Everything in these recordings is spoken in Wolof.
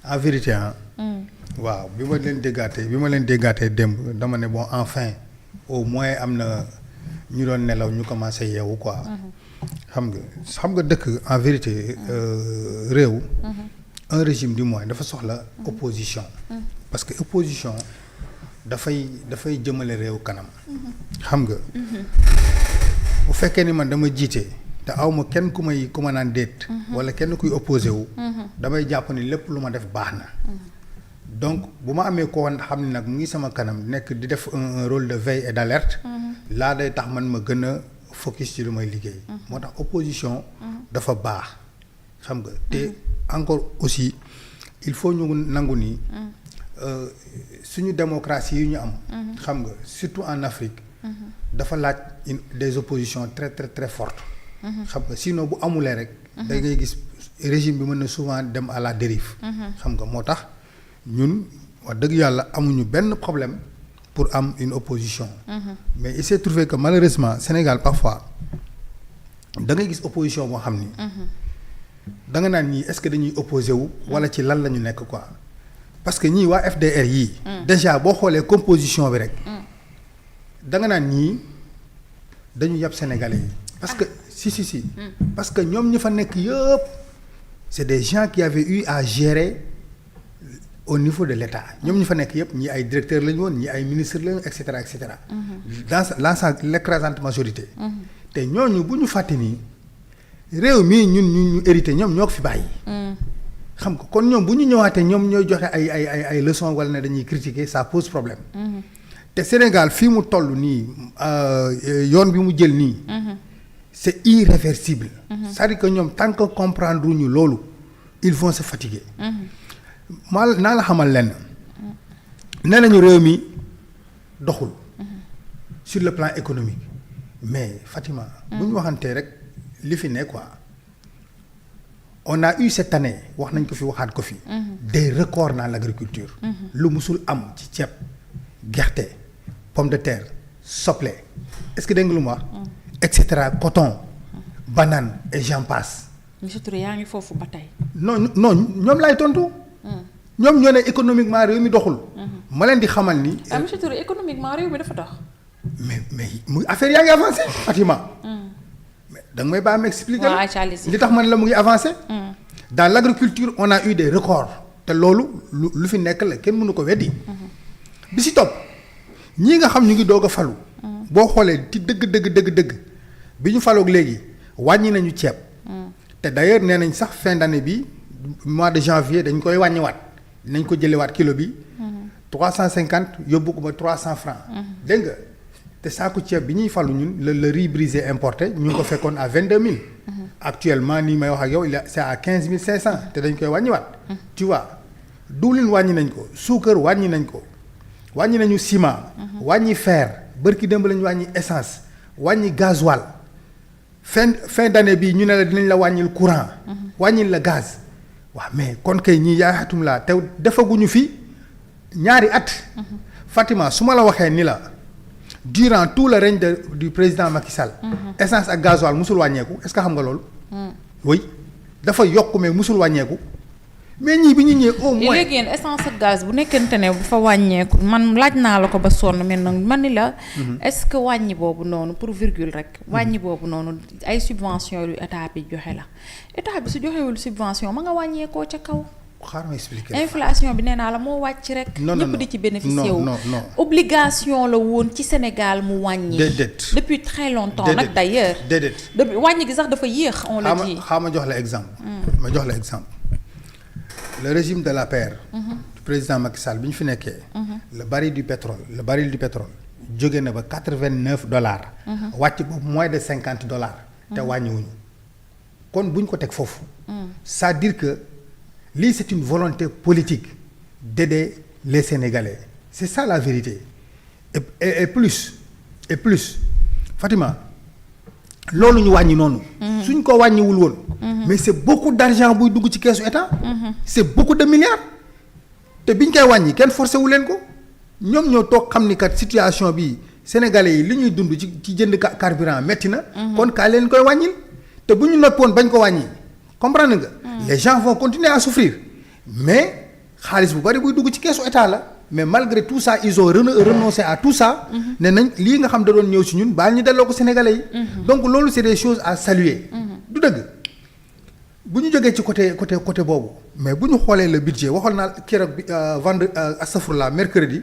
en vérité ah. waaw bi ma leen déggaatee démb dama ne bon enfin au moins am na ñu doon nelaw ñu commencé yeewu quoi. xam nga dëkk en vérité réew. un régime du moins dafa soxla opposition. parce que opposition dafay jëmale réew kanam. xam nga. bu fekkee ni man dama jiite te awma kenn ku ma naan déet. wala kenn kuy opposé wu. damay jàpp ni lépp lu ma def baax na. donc bu ma amee ko woon xam ne nag mu ngi sama kanam nekk di def un rôle de veille et d'alerte. laa day tax man ma gën a focus ci lu may liggéey. moo tax opposition. dafa baax xam nga te encore aussi il faut ñu nangu ni. suñu démocratie yi ñu am. xam nga surtout en Afrique. dafa laaj des oppositions très très très fortes. xam nga sinon bu amulee rek. da ngay gis régime bi mën na souvent dem à la dérive. xam nga moo tax ñun wax dëgg yàlla amuñu benn problème pour am une opposition. mais il s'est trouvé que malheureusement Sénégal parfois da ngay gis opposition boo xam ni. da nga naan ñii est-ce que dañuy opposé wu. wala ci lan la ñu nekk quoi. parce que ñii waa FDR yii. déjà boo xoolee composition bi rek. da nga naan ñii dañu yàpp sénégalais yi. parce que si. parce que ñoom ñi fa nekk yëpp c'est des gens qui avaient eu à gérer au niveau de l'État ñoom ñi fa nekk yëpp ñii ay directeurs lañu woon ñii ay ministres lañu et cetera et cetera. dans l'écrasante majorité. te ñooñu bu ñu fàtte nii réew mii ñu hérité ñoom ñoo ko fi bàyyi. xam nga kon ñoom bu ñu ñëwaatee ñoom ñooy joxe ay leçons wala ne dañuy critiquer ça pose problème. te Sénégal fii mu toll nii yoon bi mu jël nii. c'est irréversible. c'est-à-dire que ñoom tant que comprendre ñu loolu ils vont se fatiguer. naa la xamal lenn. nee nañu réew mi doxul. sur le plan économique. mais Fatima. bu ñu waxantee rek li fi ne quoi. on a eu cette année wax nañ ko fi waxaat ko fi. des records dans l'agriculture. lu musul am ci ceeb gerte pomme de terre soble est-ce que dégg nga lu ma wax. et cetera coton banane et j'en passe. monsieur Touré yaa ngi foofu ba tey. non ñoom laay tontu. ñoom ñoo ne économiquement réew mi doxul. ma leen di xamal ni. monsieur Touré économiquement réew mi dafa dox. mais muy affaire yaa ngi avancé Fatima. mais da nga may baax ma expliquer li tax man la mu ngi avancé. dans l'agriculture on a eu des records. te loolu lu fi nekk la kenn mënu ko weddi. bi si topp ñii nga xam ñu ngi doog a falu. boo xoolee ci dëgg bi ñu faloog léegi wàññi nañu ceeb. te d'ailleurs nee nañ sax fin d'année bi mois de janvier dañ koy wàññiwaat nañ ko jëlewaat kilo bi. 350 yóbbu ko ba 300 francs. dégg nga te saaku ceeb bi ñuy falu ñun le riz brisé importé ñu ngi ko fekkoon à 22000. actuellement nii may wax ak yow c'est à 15500 te dañ koy wàññiwaat. tu vois diwlin wàññi nañ ko suukar wàññi nañ ko wàññi nañu ciment. wàññi fer bërki démb lañu wàññi essence wàññi gasoil fin d'année bii ñu ne la dinañ la wàññil courant. wàññil la gaz. waaw mais kon kay ñii yaaxatum laa te defaguñu fi ñaari at. Fatima su ma la waxee ni la durant tout le règne du président Macky Sall. essence ak gasoil musul wàññeeku est-ce que xam nga loolu. oui dafa yokk mais musul wàññeeku. mais ñii bi ñu ñëwee au moins léegi yéen essence ak gaz bu nekkente ne bu fa wàññeeku man laaj naa la ko ba sonn mais nag man ni la. est-ce que wàññi boobu noonu pour virgule rek. wàññi boobu noonu ay subventions yu état bi joxe la état bi su joxewul subvention ma nga wàññeekoo ca kaw. xaaral ma expliquer inflation bi nee naa la moo wàcc rek. ñëpp di ci bénéficier wu. non obligation la woon ci Sénégal mu wàññi. déedéet depuis très longtemps nag d'ailleurs. déedéet depuis wàññi gi sax dafa yéex. on le dit ma jox la exemple. ma jox la exemple. le régime de l'APR. du président Macky Sall bi ñu fi nekkee. le baril du pétrole jóge na ba $89. wàcc ba moins de $50. te wàññiwuñu kon buñ ko teg foofu. c'est-à-dire que lii c'est une volonté politique d'aider les Sénégalais c'est ça la vérité et plus Fatima loolu ñu wàññi noonu. suñ ko wàññiwul woon. mais c'est beaucoup d'argent buy dugg ci keesu état. c'est beaucoup de milliards. te biñ koy wàññi kenn forcé wu leen ko ñoom ñoo toog xam ni kat situation bi Sénégalais yi li ñuy dund ci jënd carburant metti na. kon kaa leen koy wàññil te bu ñu noppoon bañ ko wàññi comprendre nga. les gens vont continuer à souffrir mais xaalis bu bari buy dugg ci keesu état la mais malgré tout ça ils ont renoncé à tout ça. ne nañ lii nga xam da doon ñëw si ñun baal ñu delloo ko Sénégalais yi. donc loolu c'est des choses à saluer. du dëgg bu ñu jógee ci côté boobu mais bu ñu xoolee le budget waxoon naa keroog bi astafurlah mercredi.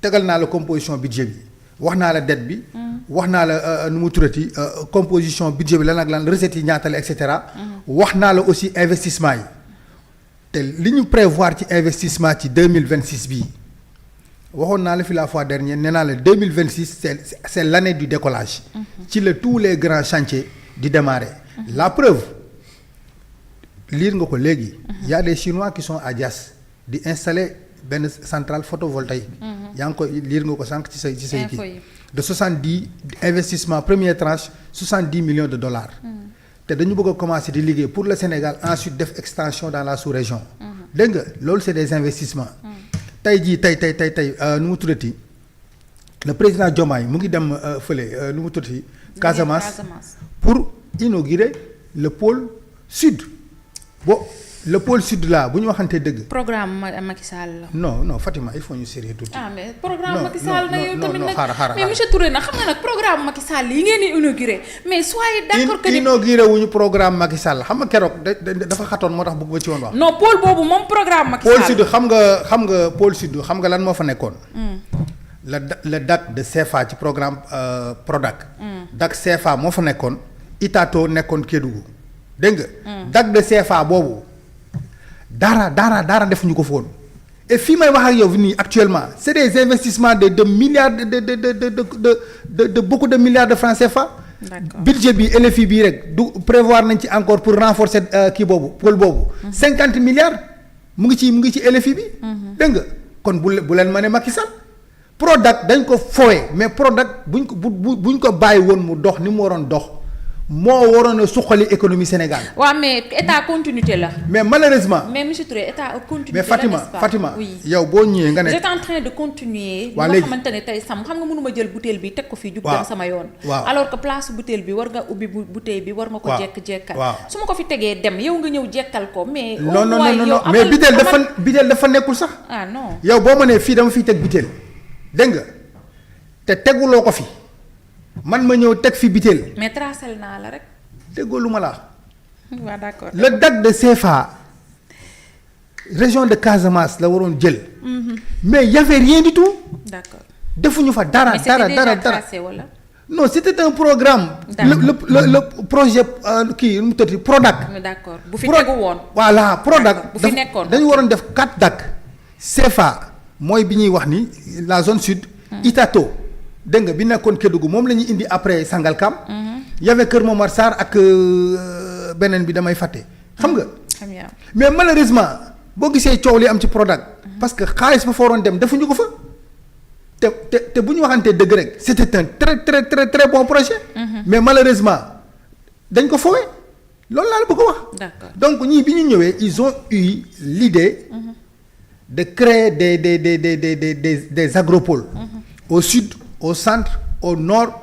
tegal naa la composition budget bi wax naa la dette bi. wax naa la nu mu turati composition budget bi lan ak lan recettes yi ñaata la et cetera. wax naa la aussi investissement yi te li ñu prévoir ci investissement ci 2026 bii waxoon naa la fi la fois dernière nee naa la 2026 c'est l'année du décollage. ci la tous les grands chantiers di démarrer. la preuve lire nga ko léegi. y a des Chinois qui sont à Diass di installer benn centrale photovoltaïque. yaa ngi ko lire nga ko sànq ci say kii. de 70 investissement première tranche 70 millions de dollars. te dañu bëgg a commencer di liggéey pour le Sénégal ensuite def extension dans la sous-région. dégg nga loolu c'est des investissements. tey jii tey nu mu tuddati le président Diomaye mu ngi dem fële nu mu tuddati. Casamance pour inaugurer le pôle sud. le pôle sud là bu ñu waxantee dëgg. programme Macky Sall la. non Fatima il faut ñu sérieux tuuti. mais programme Macky Sall na yow tamit nag xaaral mais monsieur Touré nag xam nga nag programme Macky Sall yi ngeen di inauguré mais soyez d'accord que inauguré wuñu programme Macky Sall xam nga keroog dafa xatoon moo tax bëgg ma ci woon wax. non pôle boobu moom programme Macky Sall. pôle sud xam nga pôle sud xam nga lan moo fa nekkoon. le DAC de CFA ci programme Prodac. DAC CFA moo fa nekkoon. Itato nekkoon Kédougou dégg nga. DAC de CFA boobu. dara defuñu ko foon et fii may wax ak yow nii actuellement c'est des investissements de milliards de beaucoup de milliards de francs CFA. D'accord. Budget bi LFI bii rek du prévoir nañ ci encore pour renforcer kii boobu pôle boobu. 50 milliards mu ngi ci LFI bi. dégg nga kon bu leen ma ne Macky Sall Prodac dañ ko fowee mais Prodac buñ ko bàyyi woon mu dox ni mu waroon dox. moo waroon a suqali économie Sénégal. waaw mais état continuité la. mais malheureusement. mais monsieur Touré état continuité mais la Fatima yow boo ñëwee nga ne. j'étais en train de continuer. waa léegi nga xamante ne tey xam nga mënuma jël bouteille bi teg ko fii. jug dem sama yoon. waaw alors que place bouteille bi war nga ubbi bouteille bi war nga ko. jekk-jekkal waaw su ma ko fi tegee dem yow nga ñëw jekkal ko mais. non mais bouteille dafa nekkul sax. non yow boo ma nee fii dama fiy teg bouteille dégg nga te teguloo ko fi man ma ñëw teg fi bouteille. mais tracel naa la rek. déggoo lu ma la waaw d'accord. le DAC de CFA région de Casamance la waroon jël. mais y avait rien du tout. d'accord defuñu fa dara. mais c'était déjà tracé wala. non c'était un programme. le projet kii nu mu tëdd Prodac. d'accord bu fi tegu woon. voilà Prodac bu fi nekkoon dañu waroon def 4 DAC. CFA mooy bi ñuy wax ni la zone sud. Itato dégg nga bi nekkoon Kédougou moom la ñuy indi après Sangalkam. y avait Kër Momar Sarr ak beneen bi damay fàtte xam nga. mais malheureusement boo gisee coow li am ci Prodac. parce que xaalis ba fa waroon dem defuñu ko fa. te bu ñu waxantee dëgg rek c'était un très très très très bon projet. mais malheureusement dañ ko fowee loolu laa la bëgg a wax. d'accord donc ñii bi ñu ñëwee ils ont eu l'idée de créer des agropoles. au sud au centre au nord.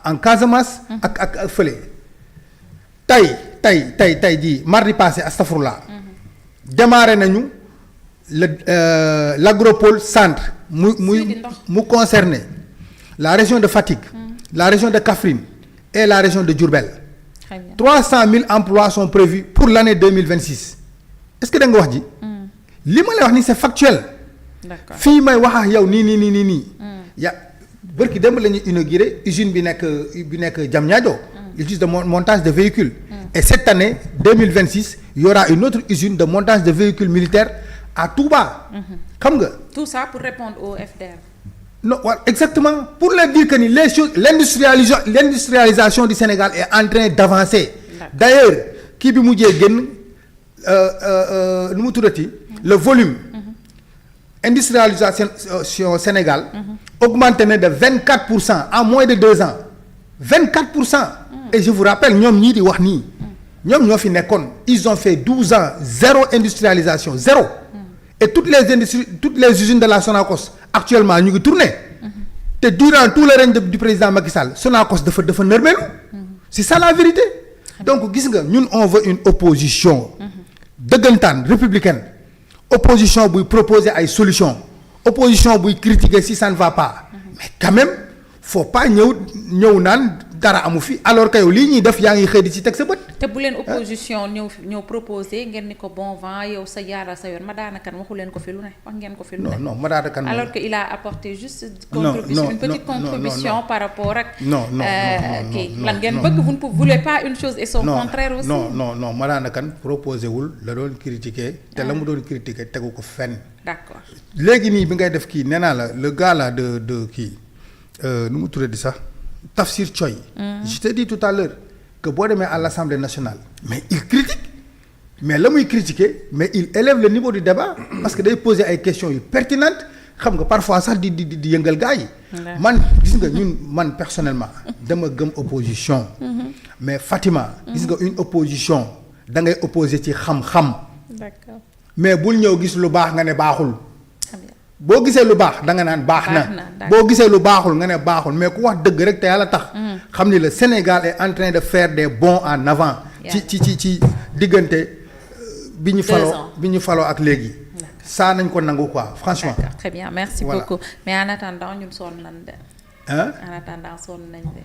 en Casamance. ak fële. tey jii mardi passé astafurlah. démarré nañu l'agropole centre. mu concerné la région de Fatick. la région de Kaffrine et la région de Diourbel. 300 000 emplois sont prévus pour l'année 2026. est-ce que da nga wax ji. li ma lay wax ni c'est factuel. d'accord fii may wax ak yow nii. bërki démb la ñuy inauguré usine bi nekk Diamniadio. usine de montage de véhicules. et cette année 2026 il y aura une autre usine de montage de véhicules militaires à Touba. xam nga. tout ça pour répondre au FDR. non waaw exactement pour leur dire que ni les choses l'industrialisation du Sénégal est en train d'avancer. d'ailleurs kii bi mujjee génn nu mu tuddati. le volume. industrialisation Sénégal. augmenté na de 24% en moins de 2 ans 24%. et je vous rappelle ñoom ñii di wax nii. ñoom ñoo fi nekkoon ils ont fait 12 ans zéro industrialisation zéro. et toutes les usines de la Sonacos actuellement ñu ngi tourner. te durant tout le règne du président Macky Sall Sonacos dafa nërmeelu. c'est ça la vérité. donc gis nga ñun on veut une opposition. dëggantaan républicaine. opposition buy proposer ay solutions opposition buy critiquer si ça ne va pas mais quand même faut pas ñëw naan dara amu fi alors que yow lii ñuy def yaa ngi xëy di ci teg sa bët. te bu leen opposition ñëw proposer ngeen ni ko bon vent yow sa yaaral sa yoon Madana Kane waxu leen ko fi lu ne wax ngeen ko fi lu ne. non Madana Kane alors que il a apporté juste une petite contribution par rapport ak. non kii lan ngeen bëgg vous ne voulez pas une chose et son contraire aussi. non Madana Kane proposé wul la doon critiquer te la mu doon critiquer tegu ko fenn. d'accord léegi nii bi ngay def kii nee naa la le gars là de kii nu mu tuddee di sax. Tafsir Choy. Je t'ai dit tout à l'heure que boo demee à l'Assemblée nationale mais il critique mais la muy critiquer mais il élève le niveau du débat parce que day poser ay questions yu pertinentes xam nga parfois sax di yëngal gars yi. man gis nga man personnellement dama gëm opposition. mais Fatima. gis nga une opposition da ngay opposer ci xam-xam. d'accord mais bul ñëw gis lu baax nga ne baaxul. boo gisee lu baax da nga naan baax na boo gisee lu baaxul nga ne baaxul mais ku wax dëgg rek te yàlla tax. xam ni le Sénégal est en train de faire des bonds en avant. ci diggante bi ñu faloo ak léegi. saa nañ ko nangu quoi franchement. d'accord très bien merci beaucoup mais en attendant ñun sonn nañ de. en attendant sonn nañ de.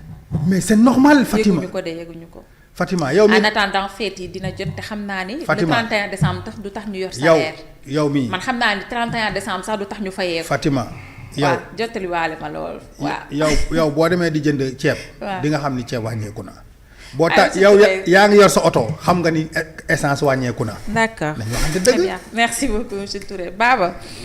mais c'est normal Fatima yëguñu ko. Fatima yow mi en attendant fête yi dina jot te xam naa ni. Fatima le 31 décembre tax du tax ñu yor salaire. yow mii man xam naa ni 31 décembre sax du tax ñu fayee. Fatima yow waaw jottaliwaale ma lool waaw. yow boo demee di jënd ceeb. waaw di nga xam ni ceeb wàññeeku na. boo tax yow yaa ngi yor sa oto xam nga ni essence wàññeeku na. d'accord dañu waxante dëgg. très bien merci beaucoup monsieur Touré Baba.